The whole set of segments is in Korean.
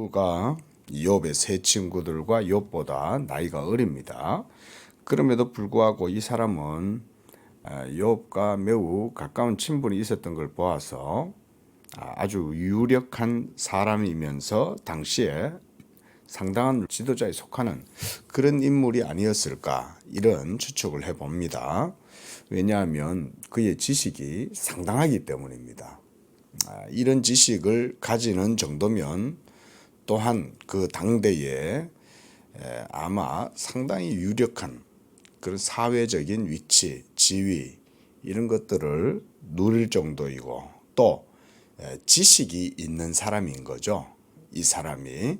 엘리후가 욥의 세 친구들과 욥보다 나이가 어립니다. 그럼에도 불구하고 이 사람은 욥과 매우 가까운 친분이 있었던 걸 보아서 아주 유력한 사람이면서 당시에 상당한 지도자에 속하는 그런 인물이 아니었을까, 이런 추측을 해봅니다. 왜냐하면 그의 지식이 상당하기 때문입니다. 이런 지식을 가지는 정도면 또한 그 당대에 아마 상당히 유력한 그런 사회적인 위치, 지위, 이런 것들을 누릴 정도이고, 또 지식이 있는 사람인 거죠. 이 사람이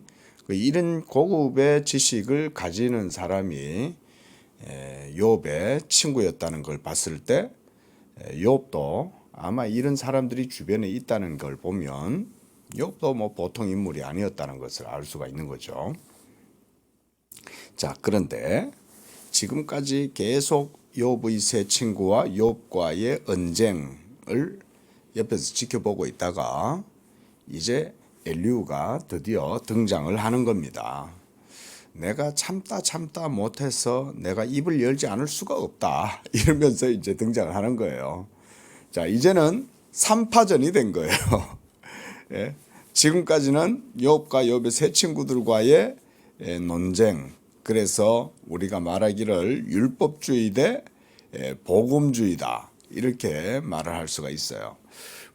이런 고급의 지식을 가지는 사람이 욥의 친구였다는 걸 봤을 때 욥도 아마 이런 사람들이 주변에 있다는 걸 보면 욥도 뭐 보통 인물이 아니었다는 것을 알 수가 있는 거죠. 자, 그런데 지금까지 계속 욥의 세 친구와 욥과의 언쟁을 옆에서 지켜보고 있다가 이제 엘리후가 드디어 등장을 하는 겁니다. 내가 참다 못해서 내가 입을 열지 않을 수가 없다, 이러면서 이제 등장을 하는 거예요. 자, 이제는 3파전이 된 거예요. 예? 지금까지는 욥과 욥의 세 친구들과의 논쟁, 그래서 우리가 말하기를 율법주의 대 복음주의다, 이렇게 말을 할 수가 있어요.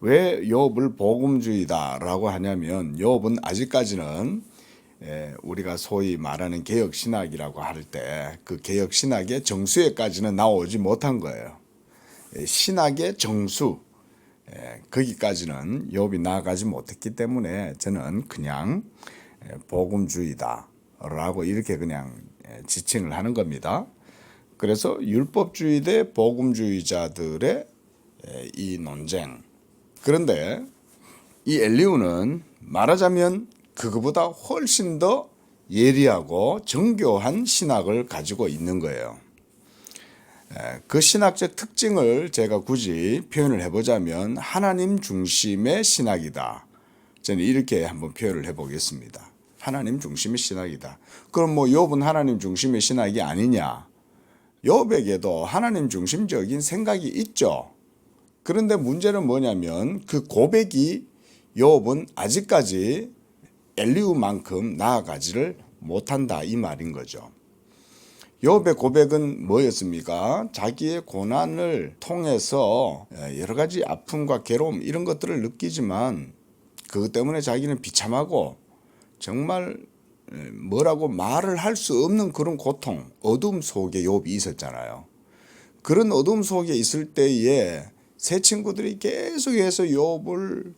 왜 욥을 복음주의다라고 하냐면 욥은 아직까지는 우리가 소위 말하는 개혁신학이라고 할 때 그 개혁신학의 정수에까지는 나오지 못한 거예요. 신학의 정수, 거기까지는 욥이 나아가지 못했기 때문에 저는 그냥 복음주의다라고 이렇게 그냥 지칭을 하는 겁니다. 그래서 율법주의 대 복음주의자들의 이 논쟁. 그런데 이 엘리후는 말하자면 그거보다 훨씬 더 예리하고 정교한 신학을 가지고 있는 거예요. 그 신학적 특징을 제가 굳이 표현을 해보자면 하나님 중심의 신학이다. 저는 이렇게 한번 표현을 해보겠습니다. 하나님 중심의 신학이다. 그럼 뭐 욥은 하나님 중심의 신학이 아니냐? 욥에게도 하나님 중심적인 생각이 있죠. 그런데 문제는 뭐냐면 그 고백이 욥은 아직까지 엘리후만큼 나아가지를 못한다, 이 말인 거죠. 욥의 고백은 뭐였습니까? 자기의 고난을 통해서 여러 가지 아픔과 괴로움, 이런 것들을 느끼지만 그것 때문에 자기는 비참하고 정말 뭐라고 말을 할 수 없는 그런 고통, 어둠 속에 욥이 있었잖아요. 그런 어둠 속에 있을 때에 세 친구들이 계속해서 욥을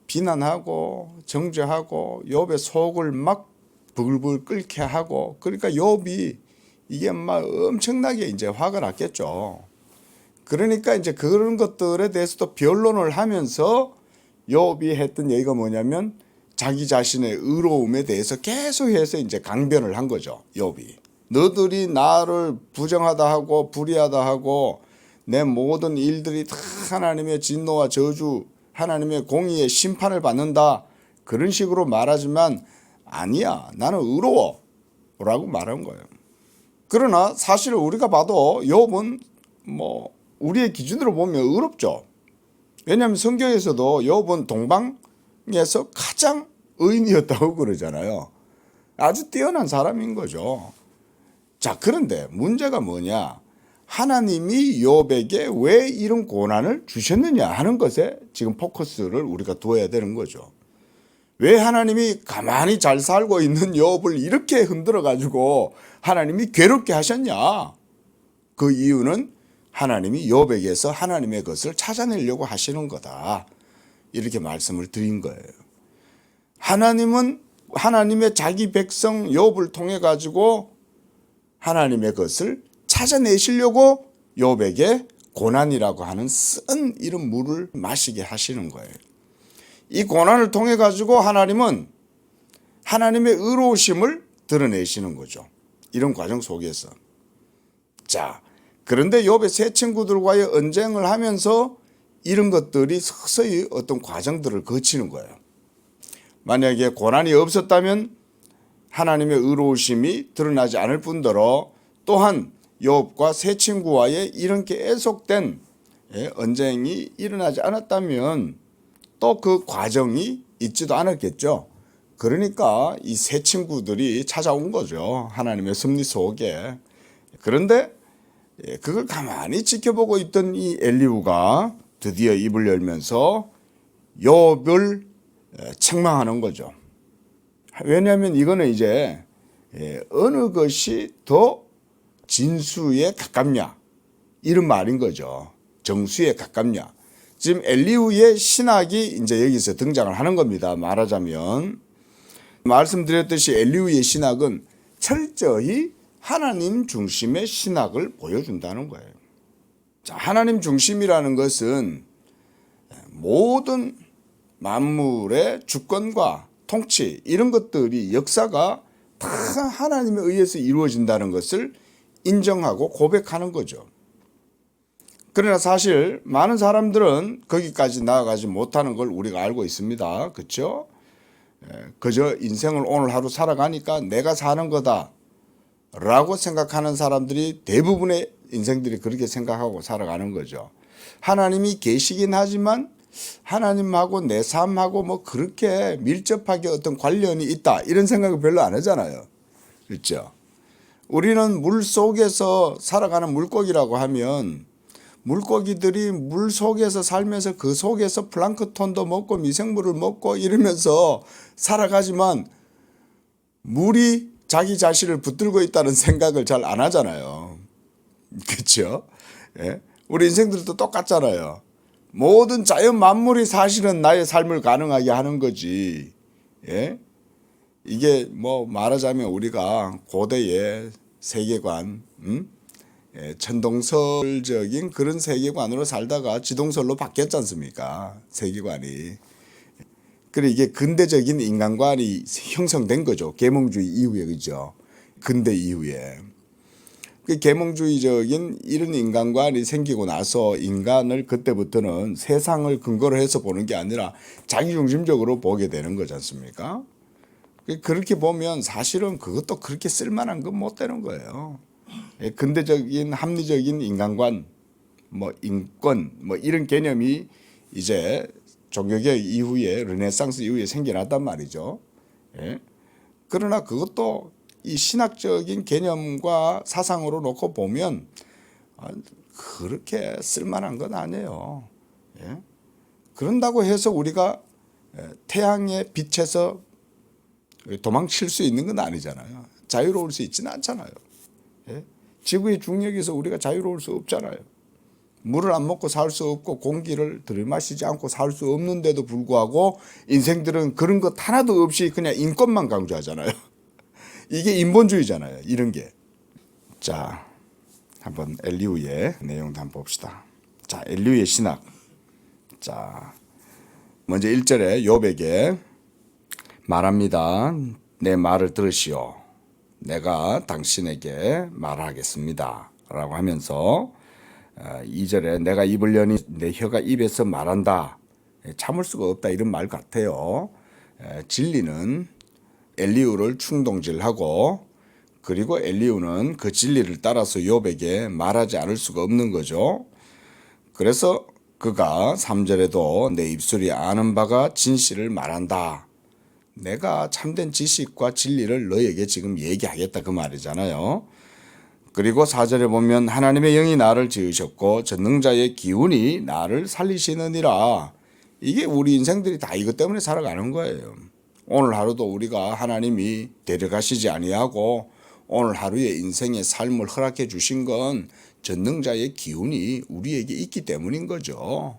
비난하고 정죄하고 욥의 속을 막 불불 끓게 하고, 그러니까 욥이 이게 막 엄청나게 이제 화가 났겠죠. 그러니까 이제 그런 것들에 대해서도 변론을 하면서 욥이 했던 얘기가 뭐냐면 자기 자신의 의로움에 대해서 계속해서 이제 강변을 한 거죠. 욥이 너들이 나를 부정하다 하고 불의하다 하고 내 모든 일들이 다 하나님의 진노와 저주, 하나님의 공의의 심판을 받는다, 그런 식으로 말하지만 아니야, 나는 의로워 라고 말한 거예요. 그러나 사실 우리가 봐도 욥은 뭐 우리의 기준으로 보면 의롭죠. 왜냐하면 성경에서도 욥은 동방에서 가장 의인이었다고 그러잖아요. 아주 뛰어난 사람인 거죠. 자, 그런데 문제가 뭐냐? 하나님이 욥에게 왜 이런 고난을 주셨느냐 하는 것에 지금 포커스를 우리가 두어야 되는 거죠. 왜 하나님이 가만히 잘 살고 있는 욥을 이렇게 흔들어 가지고 하나님이 괴롭게 하셨냐? 그 이유는 하나님이 욥에게서 하나님의 것을 찾아내려고 하시는 거다, 이렇게 말씀을 드린 거예요. 하나님은 하나님의 자기 백성 욥을 통해 가지고 하나님의 것을 찾아내시려고 욥에게 고난이라고 하는 쓴 이런 물을 마시게 하시는 거예요. 이 고난을 통해 가지고 하나님은 하나님의 의로우심을 드러내시는 거죠. 이런 과정 속에서. 자, 그런데 욥의 세 친구들과의 언쟁을 하면서 이런 것들이 서서히 어떤 과정들을 거치는 거예요. 만약에 고난이 없었다면 하나님의 의로우심이 드러나지 않을 뿐더러 또한 욥과 세 친구와의 이런 계속된 언쟁이 일어나지 않았다면 또 그 과정이 있지도 않았겠죠. 그러니까 이 세 친구들이 찾아온 거죠. 하나님의 섭리 속에. 그런데 그걸 가만히 지켜보고 있던 이 엘리후가 드디어 입을 열면서 욥을 책망하는 거죠. 왜냐하면 이거는 이제 어느 것이 더 진수에 가깝냐 이런 말인 거죠. 정수에 가깝냐. 지금 엘리후의 신학이 이제 여기서 등장을 하는 겁니다. 말하자면 말씀드렸듯이 엘리후의 신학은 철저히 하나님 중심의 신학을 보여준다는 거예요. 자, 하나님 중심이라는 것은 모든 만물의 주권과 통치 이런 것들이 역사가 다 하나님에 의해서 이루어진다는 것을 인정하고 고백하는 거죠. 그러나 사실 많은 사람들은 거기까지 나아가지 못하는 걸 우리가 알고 있습니다. 그렇죠? 그저 인생을 오늘 하루 살아가니까 내가 사는 거다 라고 생각하는 사람들이 대부분의 인생들이 그렇게 생각하고 살아가는 거죠. 하나님이 계시긴 하지만 하나님하고 내 삶하고 뭐 그렇게 밀접하게 어떤 관련이 있다 이런 생각을 별로 안 하잖아요. 그렇죠? 우리는 물 속에서 살아가는 물고기라고 하면 물고기들이 물 속에서 살면서 그 속에서 플랑크톤도 먹고 미생물을 먹고 이러면서 살아가지만 물이 자기 자신을 붙들고 있다는 생각을 잘 안 하잖아요. 그렇죠? 예? 우리 인생들도 똑같잖아요. 모든 자연 만물이 사실은 나의 삶을 가능하게 하는 거지. 예? 이게 뭐 말하자면 우리가 고대의 세계관, 천동설적인 그런 세계관으로 살다가 지동설로 바뀌었지 않습니까? 세계관이. 그래 이게 근대적인 인간관이 형성된 거죠. 계몽주의 이후에 그죠. 근대 이후에. 그 계몽주의적인 이런 인간관이 생기고 나서 인간을 그때부터는 세상을 근거로 해서 보는 게 아니라 자기중심적으로 보게 되는 거지 않습니까? 그렇게 보면 사실은 그것도 그렇게 쓸만한 건 못 되는 거예요. 근대적인 합리적인 인간관, 뭐 인권, 뭐 이런 개념이 이제 종교개혁 이후에 르네상스 이후에 생겨났단 말이죠. 예? 그러나 그것도 이 신학적인 개념과 사상으로 놓고 보면 그렇게 쓸만한 건 아니에요. 예? 그런다고 해서 우리가 태양의 빛에서 도망칠 수 있는 건 아니잖아요. 자유로울 수 있지는 않잖아요. 예? 지구의 중력에서 우리가 자유로울 수 없잖아요. 물을 안 먹고 살 수 없고 공기를 들이마시지 않고 살 수 없는데도 불구하고 인생들은 그런 것 하나도 없이 그냥 인권만 강조하잖아요. 이게 인본주의잖아요. 이런 게. 자, 한번 엘리후의 내용도 한번 봅시다. 자, 엘리후의 신학. 자, 먼저 1절에 욥에게 말합니다. 내 말을 들으시오. 내가 당신에게 말하겠습니다. 라고 하면서 2절에 내가 입을 여니 내 혀가 입에서 말한다. 참을 수가 없다 이런 말 같아요. 진리는 엘리후를 충동질하고 그리고 엘리후는 그 진리를 따라서 욥에게 말하지 않을 수가 없는 거죠. 그래서 그가 3절에도 내 입술이 아는 바가 진실을 말한다. 내가 참된 지식과 진리를 너에게 지금 얘기하겠다 그 말이잖아요. 그리고 4절에 보면 하나님의 영이 나를 지으셨고 전능자의 기운이 나를 살리시느니라. 이게 우리 인생들이 다 이것 때문에 살아가는 거예요. 오늘 하루도 우리가 하나님이 데려가시지 아니하고 오늘 하루의 인생의 삶을 허락해 주신 건 전능자의 기운이 우리에게 있기 때문인 거죠.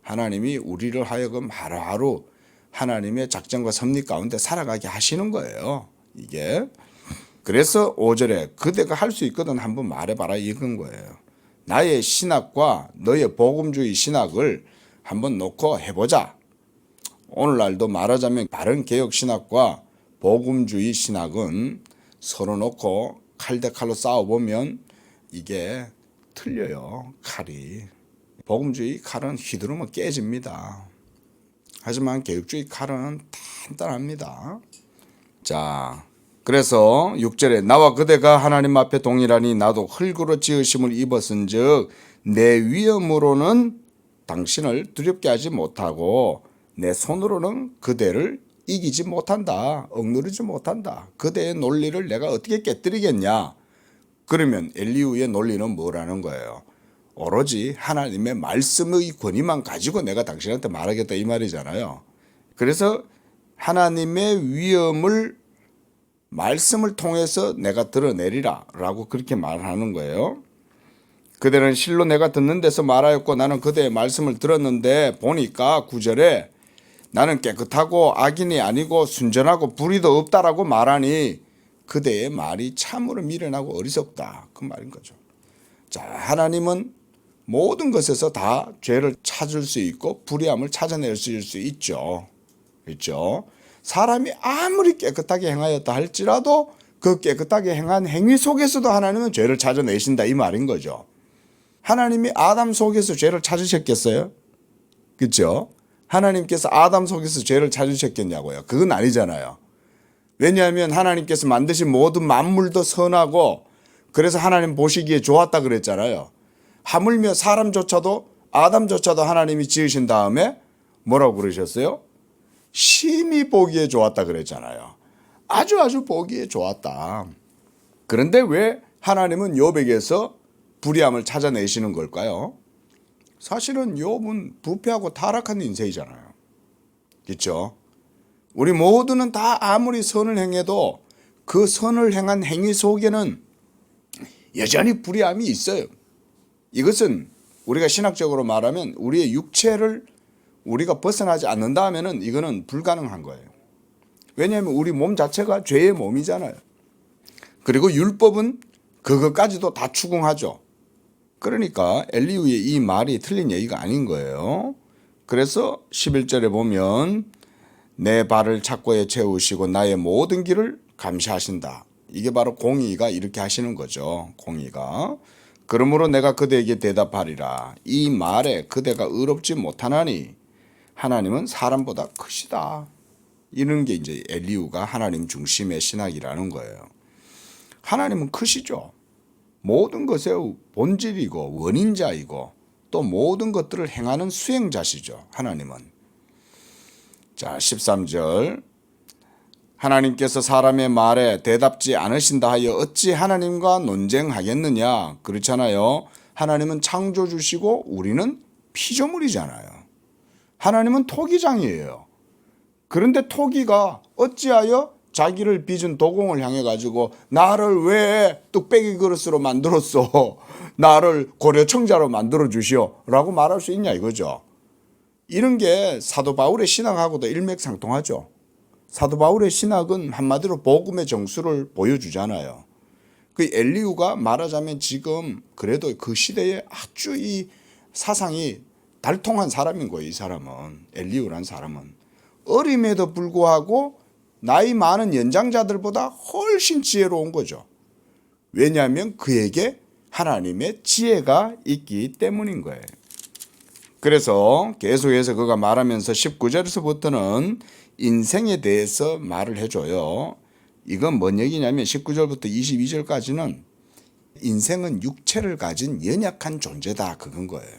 하나님이 우리를 하여금 하루하루 하나님의 작정과 섭리 가운데 살아가게 하시는 거예요. 이게. 그래서 5절에 그대가 할 수 있거든 한번 말해봐라 이건 거예요. 나의 신학과 너의 복음주의 신학을 한번 놓고 해보자. 오늘날도 말하자면 바른 개혁 신학과 복음주의 신학은 서로 놓고 칼 대 칼로 싸워보면 이게 틀려요. 칼이. 복음주의 칼은 휘두르면 깨집니다. 하지만 개혁주의 칼은 단단합니다. 자, 그래서 6절에 나와 그대가 하나님 앞에 동일하니 나도 흙으로 지으심을 입었은즉 내 위엄으로는 당신을 두렵게 하지 못하고 내 손으로는 그대를 이기지 못한다. 억누르지 못한다. 그대의 논리를 내가 어떻게 깨뜨리겠냐. 그러면 엘리후의 논리는 뭐라는 거예요? 오로지 하나님의 말씀의 권위만 가지고 내가 당신한테 말하겠다 이 말이잖아요. 그래서 하나님의 위엄을 말씀을 통해서 내가 드러내리라 라고 그렇게 말하는 거예요. 그대는 실로 내가 듣는 데서 말하였고 나는 그대의 말씀을 들었는데 보니까 9절에 나는 깨끗하고 악인이 아니고 순전하고 불의도 없다라고 말하니 그대의 말이 참으로 미련하고 어리석다. 그 말인 거죠. 자, 하나님은 모든 것에서 다 죄를 찾을 수 있고 불의함을 찾아낼 수 있죠. 그렇죠? 사람이 아무리 깨끗하게 행하였다 할지라도 그 깨끗하게 행한 행위 속에서도 하나님은 죄를 찾아내신다 이 말인 거죠. 하나님이 아담 속에서 죄를 찾으셨겠어요? 그렇죠? 하나님께서 아담 속에서 죄를 찾으셨겠냐고요? 그건 아니잖아요. 왜냐하면 하나님께서 만드신 모든 만물도 선하고 그래서 하나님 보시기에 좋았다 그랬잖아요. 하물며 사람조차도 아담조차도 하나님이 지으신 다음에 뭐라고 그러셨어요? 심히 보기에 좋았다 그랬잖아요. 아주 보기에 좋았다. 그런데 왜 하나님은 욥에게서 불의함을 찾아내시는 걸까요? 사실은 욥은 부패하고 타락한 인생이잖아요. 그렇죠? 우리 모두는 다 아무리 선을 행해도 그 선을 행한 행위 속에는 여전히 불의함이 있어요. 이것은 우리가 신학적으로 말하면 우리의 육체를 우리가 벗어나지 않는다 하면은 이거는 불가능한 거예요. 왜냐하면 우리 몸 자체가 죄의 몸이잖아요. 그리고 율법은 그것까지도 다 추궁하죠. 그러니까 엘리후의 이 말이 틀린 얘기가 아닌 거예요. 그래서 11절에 보면 내 발을 착고에 채우시고 나의 모든 길을 감시하신다. 이게 바로 공의가 이렇게 하시는 거죠. 공의가. 그러므로 내가 그대에게 대답하리라. 이 말에 그대가 의롭지 못하나니 하나님은 사람보다 크시다. 이런 게 이제 엘리후가 하나님 중심의 신학이라는 거예요. 하나님은 크시죠. 모든 것의 본질이고 원인자이고 또 모든 것들을 행하는 수행자시죠. 하나님은. 자, 13절 하나님께서 사람의 말에 대답지 않으신다 하여 어찌 하나님과 논쟁하겠느냐. 그렇잖아요. 하나님은 창조주시고 우리는 피조물이잖아요. 하나님은 토기장이에요. 그런데 토기가 어찌하여 자기를 빚은 도공을 향해 가지고 나를 왜 뚝배기 그릇으로 만들었어? 나를 고려청자로 만들어 주시오 라고 말할 수 있냐 이거죠. 이런 게 사도 바울의 신학하고도 일맥상통하죠. 사도 바울의 신학은 한마디로 복음의 정수를 보여주잖아요. 그 엘리후가 말하자면 지금 그래도 그 시대에 아주 이 사상이 달통한 사람인 거예요. 이 사람은 엘리후란 사람은 어림에도 불구하고 나이 많은 연장자들보다 훨씬 지혜로운 거죠. 왜냐하면 그에게 하나님의 지혜가 있기 때문인 거예요. 그래서 계속해서 그가 말하면서 19절에서부터는 인생에 대해서 말을 해줘요. 이건 뭔 얘기냐면 19절부터 22절까지는 인생은 육체를 가진 연약한 존재다 그건 거예요.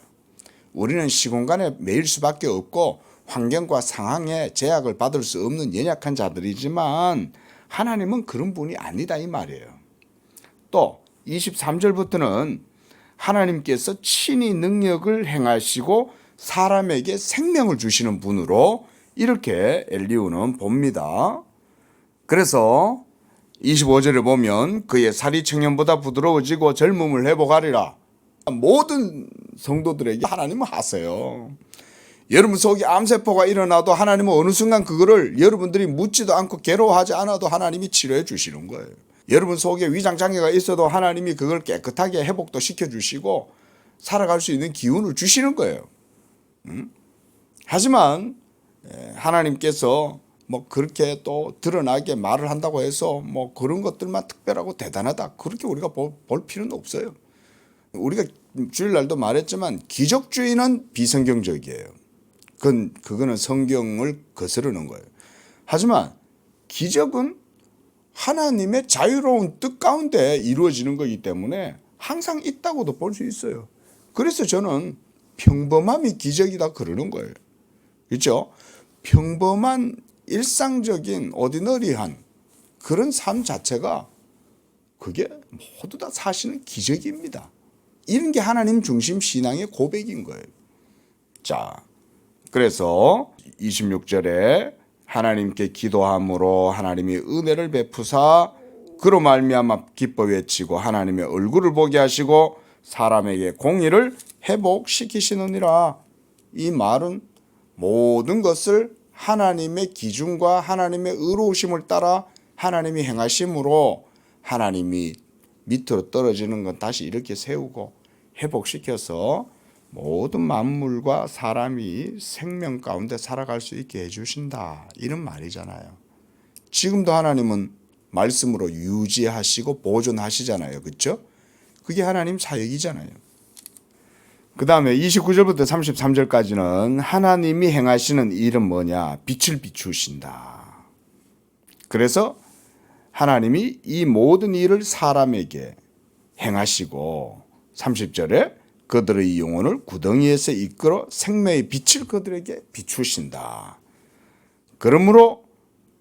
우리는 시공간에 매일 수밖에 없고 환경과 상황에 제약을 받을 수 없는 연약한 자들이지만 하나님은 그런 분이 아니다 이 말이에요. 또 23절부터는 하나님께서 친히 능력을 행하시고 사람에게 생명을 주시는 분으로 이렇게 엘리후는 봅니다. 그래서 25절에 보면 그의 살이 청년보다 부드러워지고 젊음을 회복하리라. 모든 성도들에게 하나님은 하세요. 여러분 속에 암세포가 일어나도 하나님은 어느 순간 그거를 여러분들이 묻지도 않고 괴로워하지 않아도 하나님이 치료해 주시는 거예요. 여러분 속에 위장장애가 있어도 하나님이 그걸 깨끗하게 회복도 시켜주시고 살아갈 수 있는 기운을 주시는 거예요. 하지만 하나님께서 뭐 그렇게 또 드러나게 말을 한다고 해서 뭐 그런 것들만 특별하고 대단하다 그렇게 우리가 볼 필요는 없어요. 우리가 주일날도 말했지만 기적주의는 비성경적이에요. 그거는 성경을 거스르는 거예요. 하지만 기적은 하나님의 자유로운 뜻 가운데 이루어지는 거기 때문에 항상 있다고도 볼 수 있어요. 그래서 저는 평범함이 기적이다 그러는 거예요. 그렇죠? 평범한 일상적인 오디너리한 그런 삶 자체가 그게 모두 다 사실은 기적입니다. 이런 게 하나님 중심 신앙의 고백인 거예요. 자, 그래서 26절에 하나님께 기도함으로 하나님이 은혜를 베푸사 그로 말미암아 기뻐 외치고 하나님의 얼굴을 보게 하시고 사람에게 공의를 회복시키시느니라. 이 말은 모든 것을 하나님의 기준과 하나님의 의로우심을 따라 하나님이 행하심으로 하나님이 밑으로 떨어지는 건 다시 이렇게 세우고 회복시켜서 모든 만물과 사람이 생명 가운데 살아갈 수 있게 해주신다. 이런 말이잖아요. 지금도 하나님은 말씀으로 유지하시고 보존하시잖아요. 그렇죠? 그게 하나님 사역이잖아요. 그 다음에 29절부터 33절까지는 하나님이 행하시는 일은 뭐냐? 빛을 비추신다. 그래서 하나님이 이 모든 일을 사람에게 행하시고 30절에 그들의 영혼을 구덩이에서 이끌어 생명의 빛을 그들에게 비추신다. 그러므로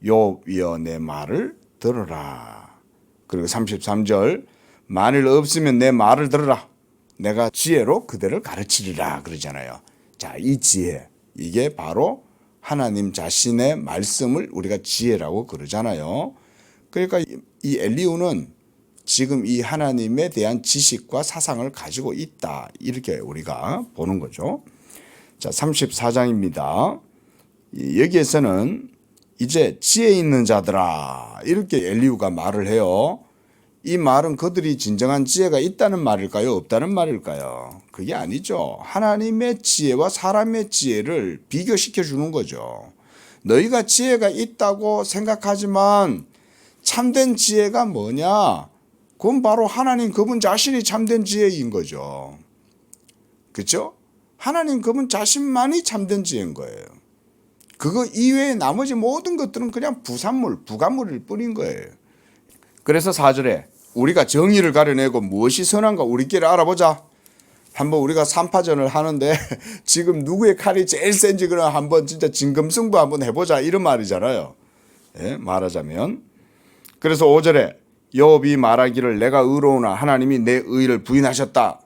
욥이여 내 말을 들으라. 그리고 33절 만일 없으면 내 말을 들으라. 내가 지혜로 그들을 가르치리라 그러잖아요. 자, 이 지혜 이게 바로 하나님 자신의 말씀을 우리가 지혜라고 그러잖아요. 그러니까 이 엘리후는 지금 이 하나님에 대한 지식과 사상을 가지고 있다. 이렇게 우리가 보는 거죠. 자, 34장입니다. 여기에서는 이제 지혜 있는 자들아 이렇게 엘리후가 말을 해요. 이 말은 그들이 진정한 지혜가 있다는 말일까요? 없다는 말일까요? 그게 아니죠. 하나님의 지혜와 사람의 지혜를 비교시켜 주는 거죠. 너희가 지혜가 있다고 생각하지만 참된 지혜가 뭐냐? 그건 바로 하나님 그분 자신이 참된 지혜인 거죠. 그렇죠? 하나님 그분 자신만이 참된 지혜인 거예요. 그거 이외에 나머지 모든 것들은 그냥 부산물, 부가물일 뿐인 거예요. 그래서 4절에 우리가 정의를 가려내고 무엇이 선한가 우리끼리 알아보자. 한번 우리가 삼파전을 하는데 지금 누구의 칼이 제일 센지 그럼 한번 진짜 진검승부 한번 해보자 이런 말이잖아요. 예, 말하자면. 그래서 5절에 욥이 말하기를 내가 의로우나 하나님이 내 의를 부인하셨다.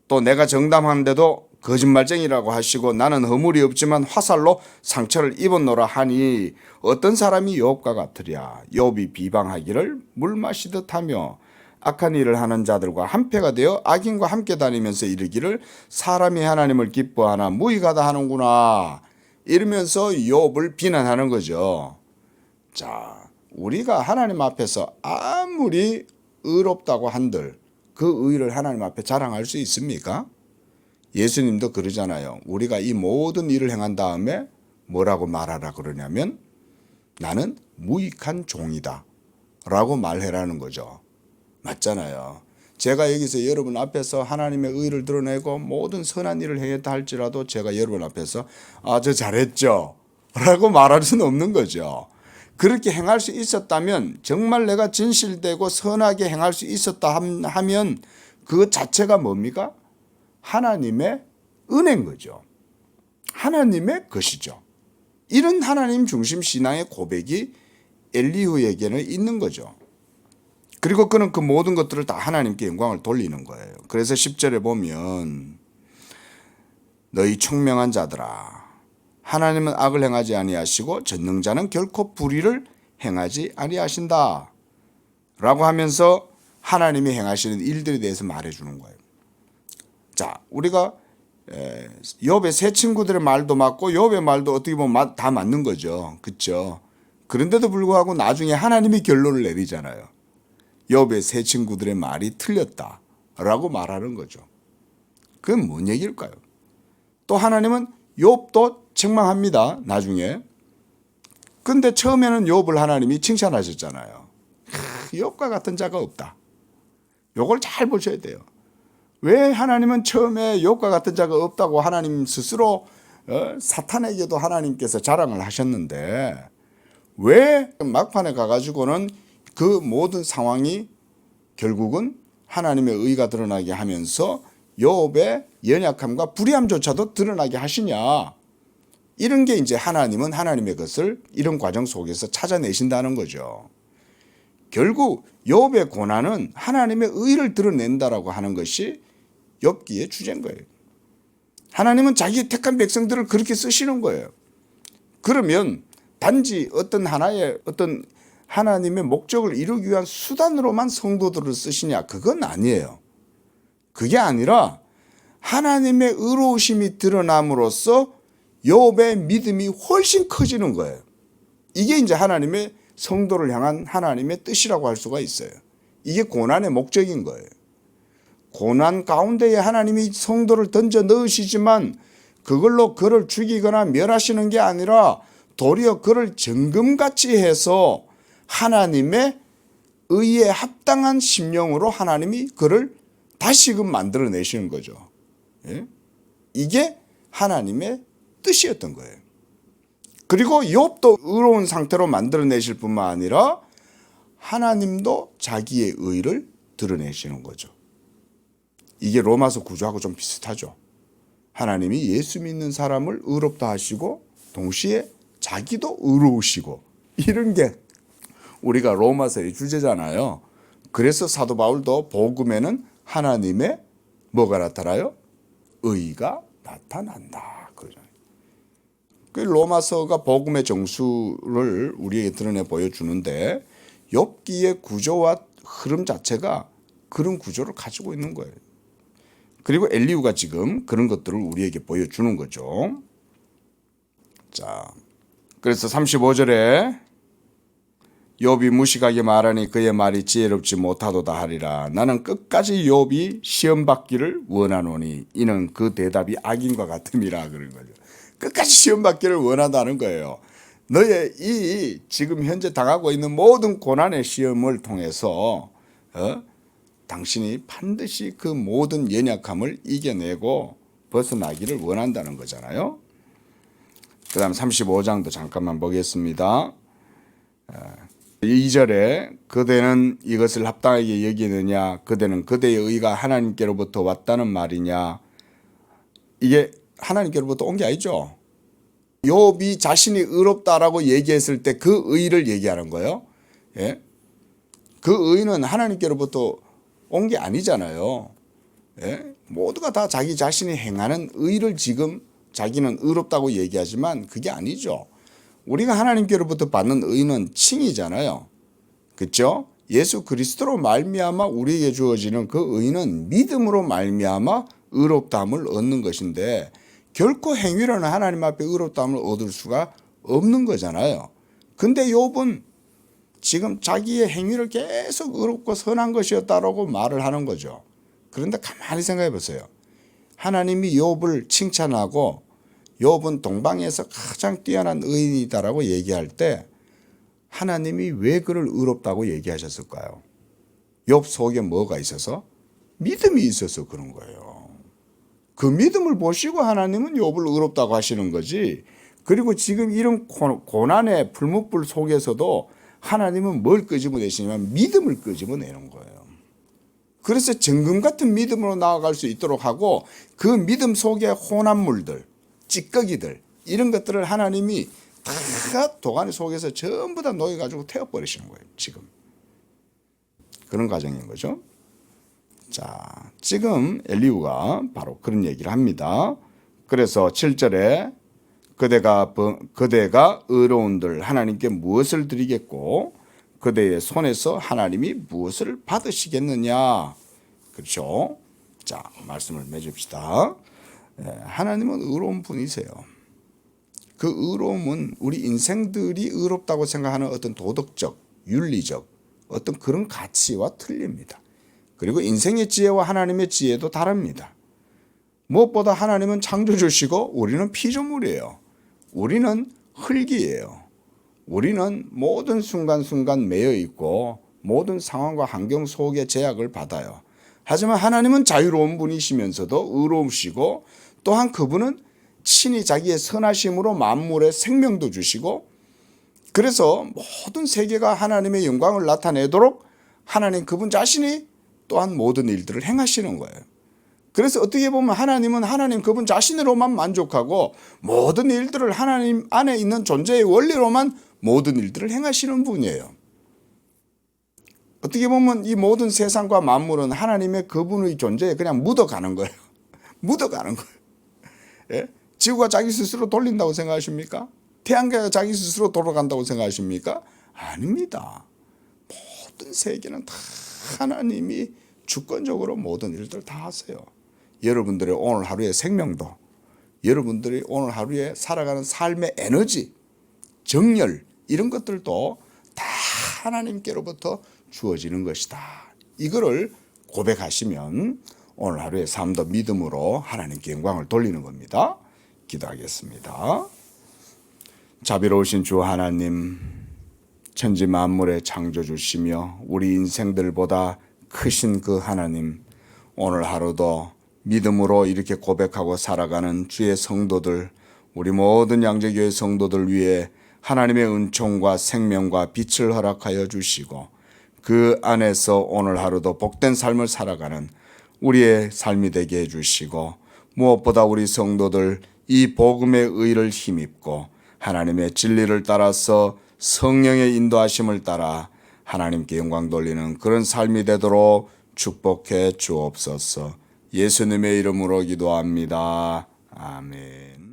또 내가 정담하는데도 거짓말쟁이라고 하시고 나는 허물이 없지만 화살로 상처를 입었노라 하니 어떤 사람이 욥과 같으랴. 욥이 비방하기를 물 마시듯 하며 악한 일을 하는 자들과 한패가 되어 악인과 함께 다니면서 이르기를 사람이 하나님을 기뻐하나 무익하다 하는구나. 이러면서 욥을 비난하는 거죠. 자, 우리가 하나님 앞에서 아무리 의롭다고 한들 그 의를 하나님 앞에 자랑할 수 있습니까? 예수님도 그러잖아요. 우리가 이 모든 일을 행한 다음에 뭐라고 말하라 그러냐면 나는 무익한 종이다 라고 말해라는 거죠. 맞잖아요. 제가 여기서 여러분 앞에서 하나님의 의를 드러내고 모든 선한 일을 행했다 할지라도 제가 여러분 앞에서 저 잘했죠 라고 말할 수는 없는 거죠. 그렇게 행할 수 있었다면 정말 내가 진실되고 선하게 행할 수 있었다 하면 그 자체가 뭡니까? 하나님의 은혜인 거죠. 하나님의 것이죠. 이런 하나님 중심 신앙의 고백이 엘리후에게는 있는 거죠. 그리고 그는 그 모든 것들을 다 하나님께 영광을 돌리는 거예요. 그래서 10절에 보면 너희 총명한 자들아 하나님은 악을 행하지 아니하시고 전능자는 결코 불의를 행하지 아니하신다 라고 하면서 하나님이 행하시는 일들에 대해서 말해주는 거예요. 자, 우리가 욥의 세 친구들의 말도 맞고 욥의 말도 어떻게 보면 다 맞는 거죠. 그렇죠? 그런데도 불구하고 나중에 하나님이 결론을 내리잖아요. 욥의 세 친구들의 말이 틀렸다라고 말하는 거죠. 그건 뭔 얘기일까요? 또 하나님은 욥도 책망합니다. 나중에. 근데 처음에는 욥을 하나님이 칭찬하셨잖아요. 욥과 같은 자가 없다. 요걸 잘 보셔야 돼요. 왜 하나님은 처음에 욥과 같은 자가 없다고 하나님 스스로 사탄에게도 하나님께서 자랑을 하셨는데 왜 막판에 가가지고는 그 모든 상황이 결국은 하나님의 의가 드러나게 하면서 욥의 연약함과 불의함조차도 드러나게 하시냐. 이런 게 이제 하나님은 하나님의 것을 이런 과정 속에서 찾아내신다는 거죠. 결국 욥의 고난은 하나님의 의를 드러낸다라고 하는 것이 욥기의 주제인 거예요. 하나님은 자기 택한 백성들을 그렇게 쓰시는 거예요. 그러면 단지 어떤 하나의 어떤 하나님의 목적을 이루기 위한 수단으로만 성도들을 쓰시냐? 그건 아니에요. 그게 아니라 하나님의 의로우심이 드러남으로써 욥의 믿음이 훨씬 커지는 거예요. 이게 이제 하나님의 성도를 향한 하나님의 뜻이라고 할 수가 있어요. 이게 고난의 목적인 거예요. 고난 가운데에 하나님이 성도를 던져 넣으시지만 그걸로 그를 죽이거나 멸하시는 게 아니라 도리어 그를 정금같이 해서 하나님의 의에 합당한 심령으로 하나님이 그를 다시금 만들어내시는 거죠. 예? 이게 하나님의 뜻이었던 거예요. 그리고 욥도 의로운 상태로 만들어내실 뿐만 아니라 하나님도 자기의 의를 드러내시는 거죠. 이게 로마서 9조하고 좀 비슷하죠. 하나님이 예수 믿는 사람을 의롭다 하시고 동시에 자기도 의로우시고 이런 게 우리가 로마서의 주제잖아요. 그래서 사도 바울도 복음에는 하나님의 뭐가 나타나요? 의가 나타난다. 그 로마서가 복음의 정수를 우리에게 드러내 보여주는데 욥기의 구조와 흐름 자체가 그런 구조를 가지고 있는 거예요. 그리고 엘리후가 지금 그런 것들을 우리에게 보여주는 거죠. 자, 그래서 35절에 욥이 무식하게 말하니 그의 말이 지혜롭지 못하도다 하리라. 나는 끝까지 욥이 시험 받기를 원하노니 이는 그 대답이 악인과 같음이라 그런 거죠. 끝까지 시험 받기를 원한다는 거예요. 너의 이 지금 현재 당하고 있는 모든 고난의 시험을 통해서 당신이 반드시 그 모든 연약함을 이겨내고 벗어나기를 원한다는 거잖아요. 그 다음 35장도 잠깐만 보겠습니다. 2절에 그대는 이것을 합당하게 여기느냐 그대는 그대의 의가 하나님께로부터 왔다는 말이냐. 이게 하나님께로부터 온 게 아니죠. 욥이 자신이 의롭다라고 얘기했을 때 그 의를 얘기하는 거예요. 예? 그 의는 하나님께로부터 온 게 아니잖아요. 예? 모두가 다 자기 자신이 행하는 의를 지금 자기는 의롭다고 얘기하지만 그게 아니죠. 우리가 하나님께로부터 받는 의는 칭이잖아요. 그렇죠? 예수 그리스도로 말미암아 우리에게 주어지는 그 의는 믿음으로 말미암아 의롭다함을 얻는 것인데 결코 행위로는 하나님 앞에 의롭다함을 얻을 수가 없는 거잖아요. 근데 욥은 지금 자기의 행위를 계속 의롭고 선한 것이었다라고 말을 하는 거죠. 그런데 가만히 생각해 보세요. 하나님이 욥을 칭찬하고 욥은 동방에서 가장 뛰어난 의인이다라고 얘기할 때 하나님이 왜 그를 의롭다고 얘기하셨을까요? 욥 속에 뭐가 있어서? 믿음이 있어서 그런 거예요. 그 믿음을 보시고 하나님은 욥을 의롭다고 하시는 거지. 그리고 지금 이런 고난의 불목불 속에서도 하나님은 뭘 끄집어내시냐면 믿음을 끄집어내는 거예요. 그래서 정금 같은 믿음으로 나아갈 수 있도록 하고 그 믿음 속에 혼합물들, 찌꺼기들 이런 것들을 하나님이 다 도가니 속에서 전부 다 녹여가지고 태워버리시는 거예요. 지금 그런 과정인 거죠. 자, 지금 엘리후가 바로 그런 얘기를 합니다. 그래서 7절에 그대가 의로운들 하나님께 무엇을 드리겠고 그대의 손에서 하나님이 무엇을 받으시겠느냐. 그렇죠? 자, 말씀을 맺읍시다. 하나님은 의로운 분이세요. 그 의로움은 우리 인생들이 의롭다고 생각하는 어떤 도덕적, 윤리적 어떤 그런 가치와 틀립니다. 그리고 인생의 지혜와 하나님의 지혜도 다릅니다. 무엇보다 하나님은 창조주시고 우리는 피조물이에요. 우리는 흙이에요. 우리는 모든 순간순간 매여 있고 모든 상황과 환경 속에 제약을 받아요. 하지만 하나님은 자유로운 분이시면서도 의로우시고 또한 그분은 친히 자기의 선하심으로 만물에 생명도 주시고, 그래서 모든 세계가 하나님의 영광을 나타내도록 하나님 그분 자신이 또한 모든 일들을 행하시는 거예요. 그래서 어떻게 보면 하나님은 하나님 그분 자신으로만 만족하고 모든 일들을 하나님 안에 있는 존재의 원리로만 모든 일들을 행하시는 분이에요. 어떻게 보면 이 모든 세상과 만물은 하나님의 그분의 존재에 그냥 묻어가는 거예요. 묻어가는 거예요. 예? 지구가 자기 스스로 돌린다고 생각하십니까? 태양계가 자기 스스로 돌아간다고 생각하십니까? 아닙니다. 모든 세계는 다 하나님이 주권적으로 모든 일들 다 하세요. 여러분들의 오늘 하루의 생명도, 여러분들이 오늘 하루에 살아가는 삶의 에너지, 정열 이런 것들도 다 하나님께로부터 주어지는 것이다. 이거를 고백하시면 오늘 하루의 삶도 믿음으로 하나님께 영광을 돌리는 겁니다. 기도하겠습니다. 자비로우신 주 하나님, 천지 만물의 창조주시며 우리 인생들보다 크신 그 하나님, 오늘 하루도 믿음으로 이렇게 고백하고 살아가는 주의 성도들, 우리 모든 양재교회 성도들 위해 하나님의 은총과 생명과 빛을 허락하여 주시고 그 안에서 오늘 하루도 복된 삶을 살아가는 우리의 삶이 되게 해주시고, 무엇보다 우리 성도들 이 복음의 의를 힘입고 하나님의 진리를 따라서 성령의 인도하심을 따라 하나님께 영광 돌리는 그런 삶이 되도록 축복해 주옵소서. 예수님의 이름으로 기도합니다. 아멘.